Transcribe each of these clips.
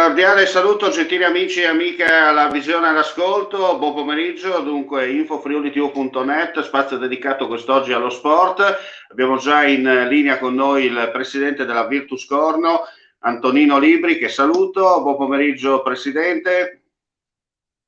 Cordiale saluto gentili amici e amiche alla visione e all'ascolto, buon pomeriggio, dunque infofriulitv.net, spazio dedicato quest'oggi allo sport. Abbiamo già in linea con noi il presidente della Virtus Corno, Antonino Libri, che saluto. Buon pomeriggio presidente.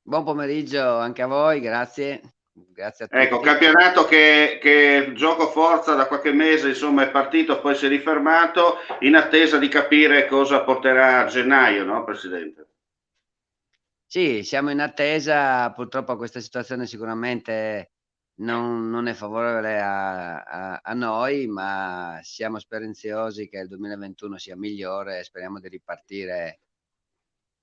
Buon pomeriggio anche a voi, grazie. Grazie a Ecco, tutti. campionato che gioco forza da qualche mese, insomma, è partito, poi si è rifermato in attesa di capire cosa porterà a gennaio, no, presidente? Sì, siamo in attesa, purtroppo questa situazione sicuramente non è favorevole a noi, ma siamo speranzosi che il 2021 sia migliore e speriamo di ripartire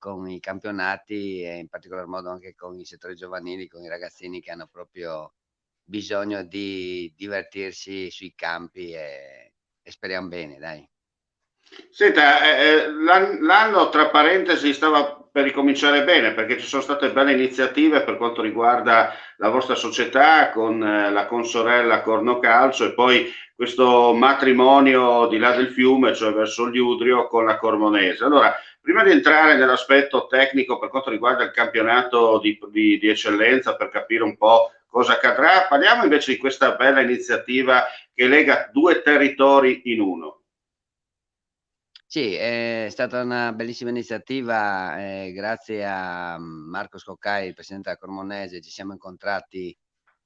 con i campionati e in particolar modo anche con i settori giovanili, con i ragazzini che hanno proprio bisogno di divertirsi sui campi e speriamo bene, dai. Senta, l'anno tra parentesi stava per ricominciare bene perché ci sono state belle iniziative per quanto riguarda la vostra società con la consorella Corno Calcio e poi questo matrimonio di là del fiume, cioè verso il Liudrio con la Cormonese. Allora, prima di entrare nell'aspetto tecnico per quanto riguarda il campionato di eccellenza per capire un po' cosa accadrà, parliamo invece di questa bella iniziativa che lega due territori in uno. Sì, è stata una bellissima iniziativa, grazie a Marco Scoccai, il presidente della Cremonese, ci siamo incontrati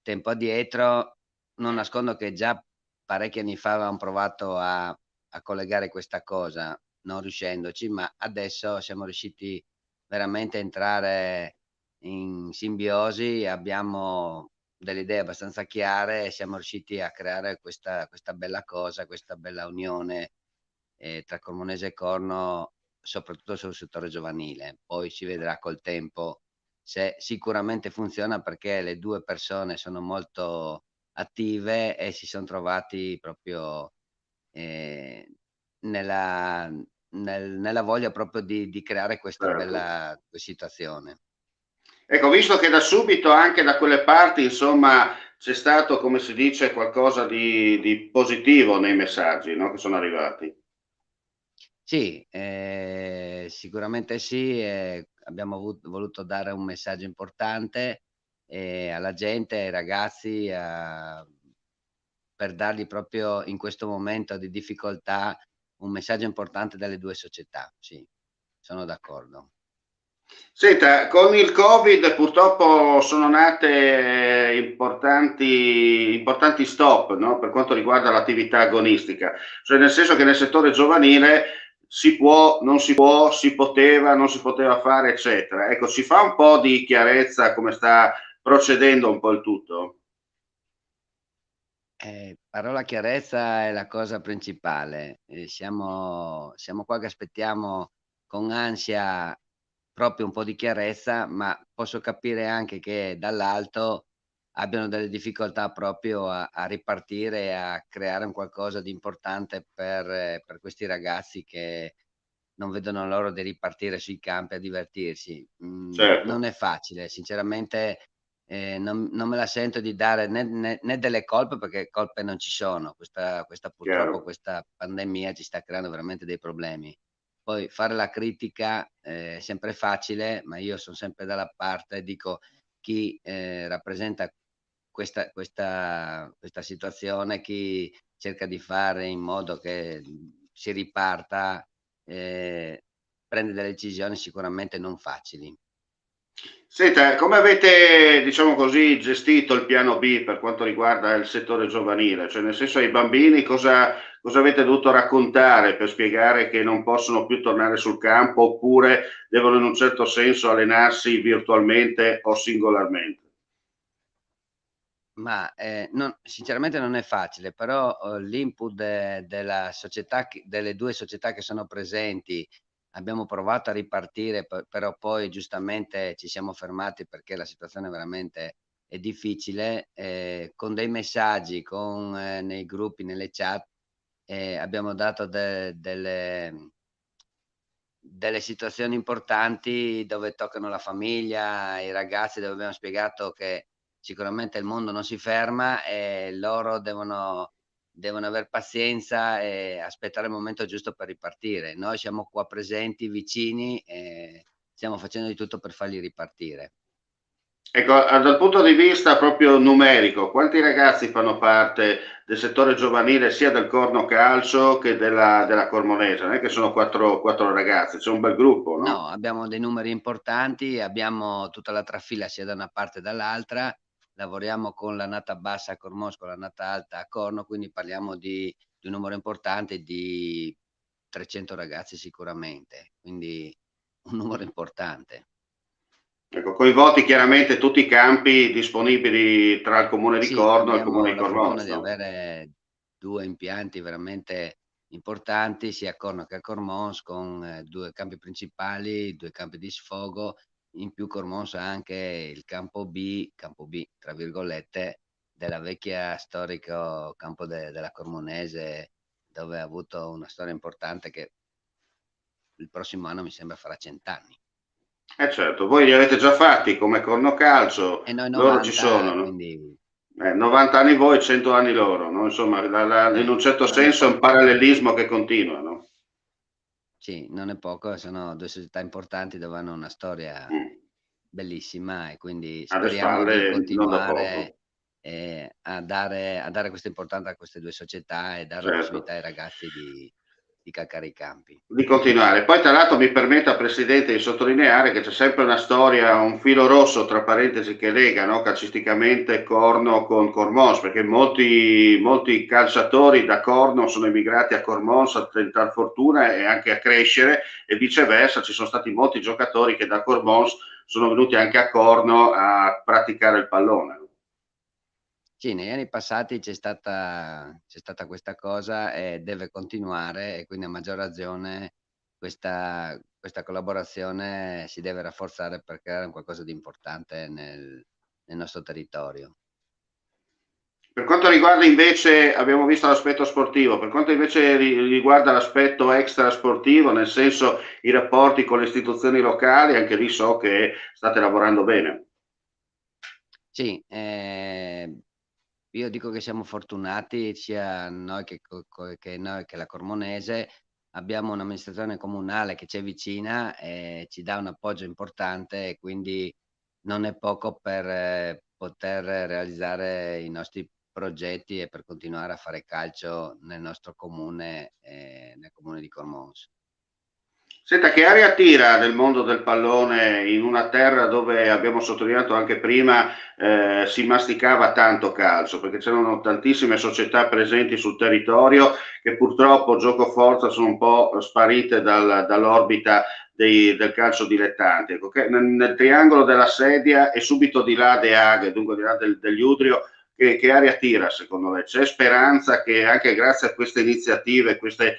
tempo addietro. Non nascondo che già parecchi anni fa avevamo provato a collegare questa cosa, non riuscendoci, ma adesso siamo riusciti veramente a entrare in simbiosi, abbiamo delle idee abbastanza chiare e siamo riusciti a creare questa bella cosa, questa bella unione tra Cremonese e Corno, soprattutto sul settore giovanile. Poi si vedrà col tempo se sicuramente funziona, perché le due persone sono molto attive e si son trovati proprio, ehm, nella nella voglia proprio di creare questa Certo. bella situazione. Ecco, visto che da subito anche da quelle parti, insomma, c'è stato, come si dice, qualcosa di positivo nei messaggi, no, che sono arrivati. Sì, sicuramente sì, abbiamo voluto dare un messaggio importante, alla gente, ai ragazzi, per dargli proprio in questo momento di difficoltà un messaggio importante dalle 2 società. Sì, sono d'accordo. Senta, con il Covid purtroppo sono nate importanti stop, no, per quanto riguarda l'attività agonistica, cioè nel senso che nel settore giovanile si può, non si può, si poteva, non si poteva fare, eccetera. Ecco, ci fa un po' di chiarezza come sta procedendo un po' il tutto? Parola chiarezza è la cosa principale. Siamo qua che aspettiamo con ansia proprio un po' di chiarezza, ma posso capire anche che dall'alto abbiano delle difficoltà proprio a ripartire e a creare un qualcosa di importante per questi ragazzi che non vedono l'ora di ripartire sui campi a divertirsi. Non Certo, è facile, sinceramente, non me la sento di dare né delle colpe, perché colpe non ci sono. Questa purtroppo chiaro. questa pandemia ci sta creando veramente dei problemi. Poi fare la critica è sempre facile, ma io son sempre dalla parte, dico, chi, rappresenta questa situazione, chi cerca di fare in modo che, si riparta, ehm, prende delle decisioni sicuramente non facili. Senta, come avete, diciamo così, gestito il piano B per quanto riguarda il settore giovanile? Cioè, nel senso ai bambini cosa avete dovuto raccontare per spiegare che non possono più tornare sul campo oppure devono in un certo senso allenarsi virtualmente o singolarmente? Ma, non sinceramente non è facile, però, l'input della società delle 2 società che sono presenti, abbiamo provato a ripartire, però poi giustamente ci siamo fermati perché la situazione veramente è difficile, con dei messaggi, nei gruppi, nelle chat, abbiamo dato delle situazioni importanti dove toccano la famiglia, i ragazzi, dove abbiamo spiegato che sicuramente il mondo non si ferma e loro devono devono aver pazienza e aspettare il momento giusto per ripartire. Noi siamo qua presenti, vicini, e stiamo facendo di tutto per farli ripartire. Ecco, dal punto di vista proprio numerico, quanti ragazzi fanno parte del settore giovanile sia del Corno Calcio che della Cormonese? Non è che sono quattro ragazzi, c'è un bel gruppo, No, no? abbiamo dei numeri importanti, abbiamo tutta la trafila sia da una parte che dall'altra, lavoriamo con la nata bassa a Cormons, con la nata alta a Corno, quindi parliamo di un numero importante di 300 ragazzi sicuramente, quindi un numero importante. Ecco, coinvolti chiaramente tutti i campi disponibili tra il comune di Sì, Corno e il comune abbiamo di la fortuna Cormons, di no? avere 2 impianti veramente importanti, sia a Corno che a Cormons, con 2 campi principali, 2 campi di sfogo. In più Cormons ha anche il campo B tra virgolette, della vecchia storico campo della Cormonese, dove ha avuto una storia importante che il prossimo anno mi sembra farà 100 anni. Certo, voi li avete già fatti come Corno Calcio, E noi loro ci 90, sono, no? quindi 90 anni voi, 100 anni loro, no? Insomma, in un certo non è senso è un poco. parallelismo che continua, no? Sì, non è poco, sono 2 società importanti dove hanno una storia Mm. bellissima e quindi Alle speriamo di spalle, non da continuare, poco, a dare questa importanza a queste 2 società e dare la possibilità certo. ai ragazzi di calcare i campi. Di continuare. Poi, tra l'altro, mi permetta, Presidente, di sottolineare che c'è sempre una storia, un filo rosso, tra parentesi, che lega, no, calcisticamente Corno con Cormons, perché molti calciatori da Corno sono emigrati a Cormons a tentare fortuna e anche a crescere, e viceversa ci sono stati molti giocatori che da Cormons sono venuti anche a Corno a praticare il pallone. Sì, negli anni passati c'è stata questa cosa e deve continuare e quindi a maggior ragione questa collaborazione si deve rafforzare per creare un qualcosa di importante nel nostro territorio. Per quanto riguarda invece, abbiamo visto l'aspetto sportivo, per quanto invece riguarda l'aspetto extrasportivo, nel senso i rapporti con le istituzioni locali, anche lì so che state lavorando bene. Sì, io dico che siamo fortunati sia noi che noi che la Cormonese, abbiamo un'amministrazione comunale che c'è vicina e ci dà un appoggio importante e quindi non è poco per poter realizzare i nostri progetti e per continuare a fare calcio nel nostro comune, nel comune di Cormons. Senta, che aria tira nel mondo del pallone in una terra dove abbiamo sottolineato anche prima si masticava tanto calcio, perché c'erano tantissime società presenti sul territorio che purtroppo gioco forza sono un po' sparite dall'orbita del calcio dilettante. Ecco, nel triangolo della sedia e subito di là De Hague, dunque di là degli Udrio, che aria tira secondo lei? C'è speranza che anche grazie a queste iniziative, queste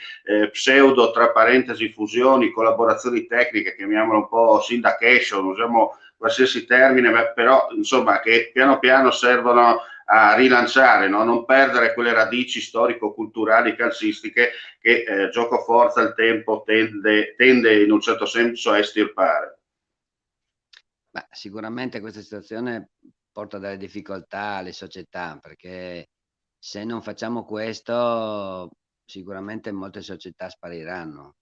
pseudo, tra parentesi, fusioni, collaborazioni tecniche, chiamiamolo un po' syndication, usiamo qualsiasi termine, però insomma che piano piano servono a rilanciare, no? Non perdere quelle radici storico-culturali calcistiche che gioco forza il tempo tende in un certo senso a estirpare. Beh, sicuramente questa situazione porta delle difficoltà alle società, perché se non facciamo questo, sicuramente molte società spariranno.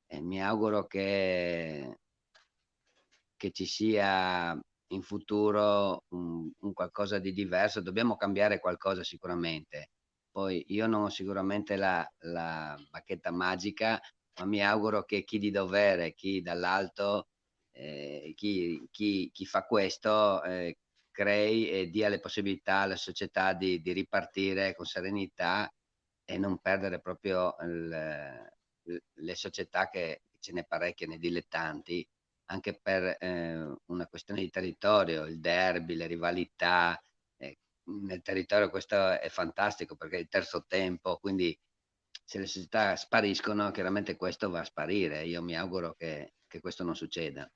E mi auguro che ci sia in futuro un qualcosa di diverso. Dobbiamo cambiare qualcosa sicuramente. Poi io non ho sicuramente la bacchetta magica, ma mi auguro che chi di dovere, chi dall'alto, chi fa questo, crei e dia le possibilità alla società di ripartire con serenità e non perdere proprio le società che ce n'è parecchie nei dilettanti anche per una questione di territorio, il derby, le rivalità. Nel territorio questo è fantastico perché è il terzo tempo, quindi se le società spariscono, chiaramente questo va a sparire. Io mi auguro che questo non succeda.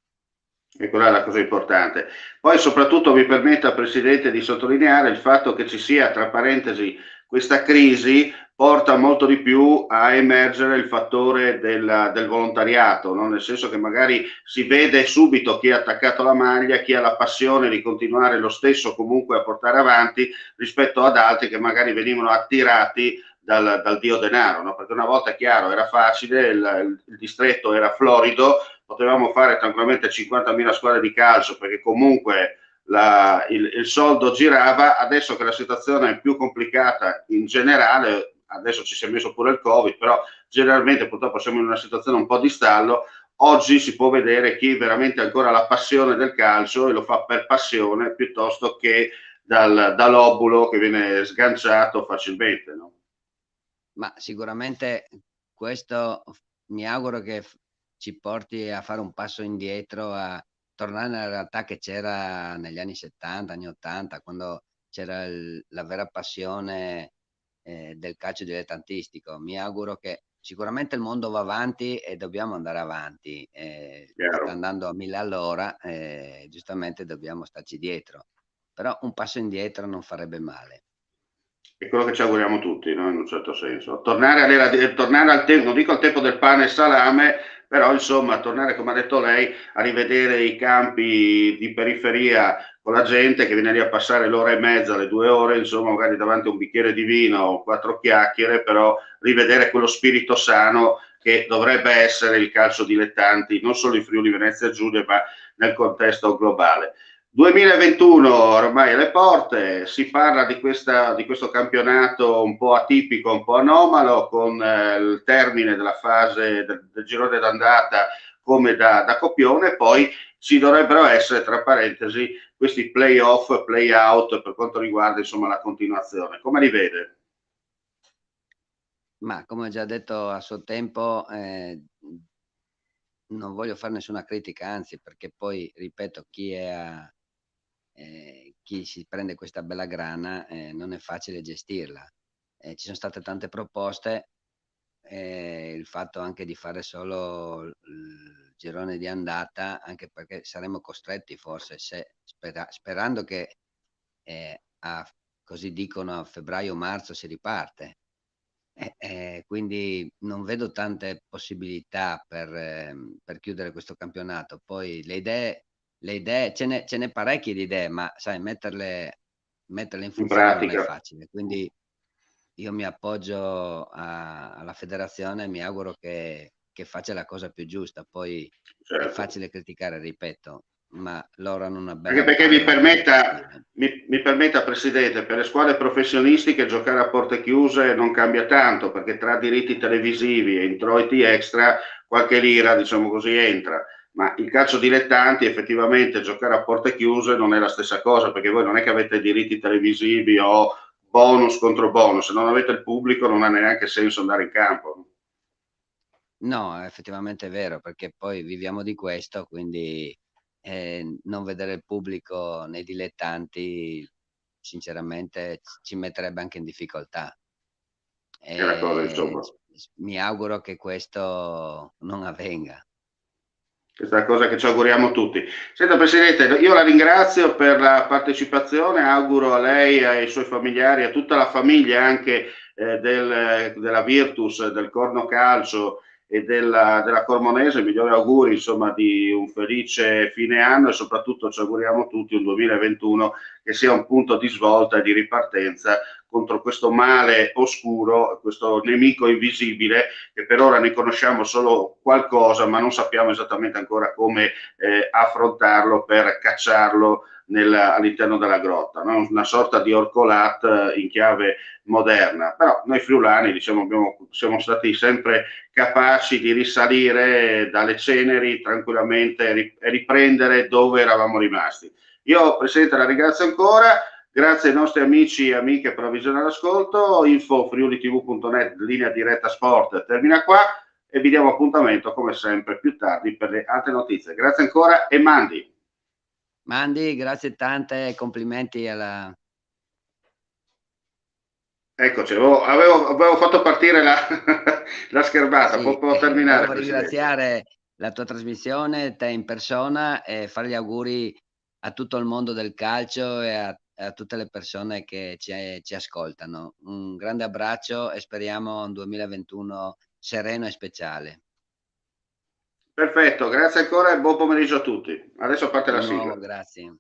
E quella è la cosa importante. Poi soprattutto mi permetta, Presidente, di sottolineare il fatto che ci sia, tra parentesi, questa crisi porta molto di più a emergere il fattore del volontariato, no? Nel senso che magari si vede subito chi ha attaccato la maglia, chi ha la passione di continuare lo stesso comunque a portare avanti rispetto ad altri che magari venivano attirati dal dio denaro, no? Perché una volta, è chiaro, era facile, il distretto era florido, potevamo fare tranquillamente 50.000 squadre di calcio, perché comunque il soldo girava. Adesso che la situazione è più complicata in generale, adesso ci si è messo pure il Covid, però generalmente purtroppo siamo in una situazione un po' di stallo. Oggi si può vedere chi veramente ha ancora la passione del calcio e lo fa per passione piuttosto che dall'obulo che viene sganciato facilmente, no? Ma sicuramente questo mi auguro che ci porti a fare un passo indietro, a tornare nella realtà che c'era negli anni 70, anni 80, quando c'era la vera passione del calcio dilettantistico. Mi auguro che sicuramente il mondo va avanti e dobbiamo andare avanti, sta Chiaro. andando a 1000 all'ora, giustamente dobbiamo starci dietro, però un passo indietro non farebbe male. È quello che ci auguriamo tutti, no? In un certo senso. Tornare al tempo, non dico al tempo del pane e salame, però insomma, tornare, come ha detto lei, a rivedere i campi di periferia con la gente che viene lì a passare l'ora e mezza, le 2 ore, insomma, magari davanti a un bicchiere di vino o 4 chiacchiere, però rivedere quello spirito sano che dovrebbe essere il calcio dilettanti, non solo in Friuli Venezia Giulia, ma nel contesto globale. 2021 ormai alle porte, si parla di questo campionato un po' atipico, un po' anomalo, con il termine della fase del girone d'andata come da copione, poi ci dovrebbero essere, tra parentesi, questi play-off, play-out per quanto riguarda insomma la continuazione. Come li vede? Ma come ho già detto a suo tempo, non voglio fare nessuna critica, anzi, perché poi, ripeto, chi si prende questa bella grana, non è facile gestirla. Ci sono state tante proposte, il fatto anche di fare solo il girone di andata, anche perché saremmo costretti forse, sperando che così dicono, a febbraio-marzo si riparte. Quindi non vedo tante possibilità per chiudere questo campionato. Poi le idee ce n'è parecchie di idee, ma sai, metterle in In funzione non è pratica, facile. Quindi io mi appoggio alla federazione, mi auguro che faccia la cosa più giusta. Poi è certo. facile criticare, ripeto, ma loro hanno una Anche bella perché mi palla da permetta, gestire. mi permetta, Presidente, per le squadre professionistiche giocare a porte chiuse non cambia tanto, perché tra diritti televisivi e introiti extra qualche lira, diciamo così, entra. Ma il calcio dilettanti, effettivamente, giocare a porte chiuse non è la stessa cosa, perché voi non è che avete diritti televisivi o bonus contro bonus, se non avete il pubblico non ha neanche senso andare in campo. No, effettivamente è vero, perché poi viviamo di questo, quindi non vedere il pubblico nei dilettanti, sinceramente, ci metterebbe anche in difficoltà. È una cosa, insomma. Mi auguro che questo non avvenga. Questa è la cosa che ci auguriamo tutti. Senta Presidente, io la ringrazio per la partecipazione, auguro a lei, ai suoi familiari, a tutta la famiglia anche della Virtus, del Corno Calcio e della Cormonese, migliori auguri insomma di un felice fine anno e soprattutto ci auguriamo tutti un 2021 che sia un punto di svolta e di ripartenza contro questo male oscuro, questo nemico invisibile che per ora ne conosciamo solo qualcosa, ma non sappiamo esattamente ancora come affrontarlo per cacciarlo all'interno della grotta, no? Una sorta di orcolat in chiave moderna. Però noi friulani diciamo, siamo stati sempre capaci di risalire dalle ceneri tranquillamente e riprendere dove eravamo rimasti. Io, Presidente, la ringrazio ancora. Grazie ai nostri amici e amiche per la visione all'ascolto. Info friulitv.net, linea diretta sport, termina qua e vi diamo appuntamento come sempre più tardi per le altre notizie. Grazie ancora e mandi. Mandi, grazie tante e complimenti alla... Eccoci, avevo fatto partire la schermata, Sì, può terminare volevo Presidente. ringraziare la tua trasmissione, te in persona, e fare gli auguri a tutto il mondo del calcio e a tutte le persone che ci ascoltano. Un grande abbraccio e speriamo un 2021 sereno e speciale. Perfetto, grazie ancora e buon pomeriggio a tutti. Adesso parte Di la nuovo, sigla. grazie.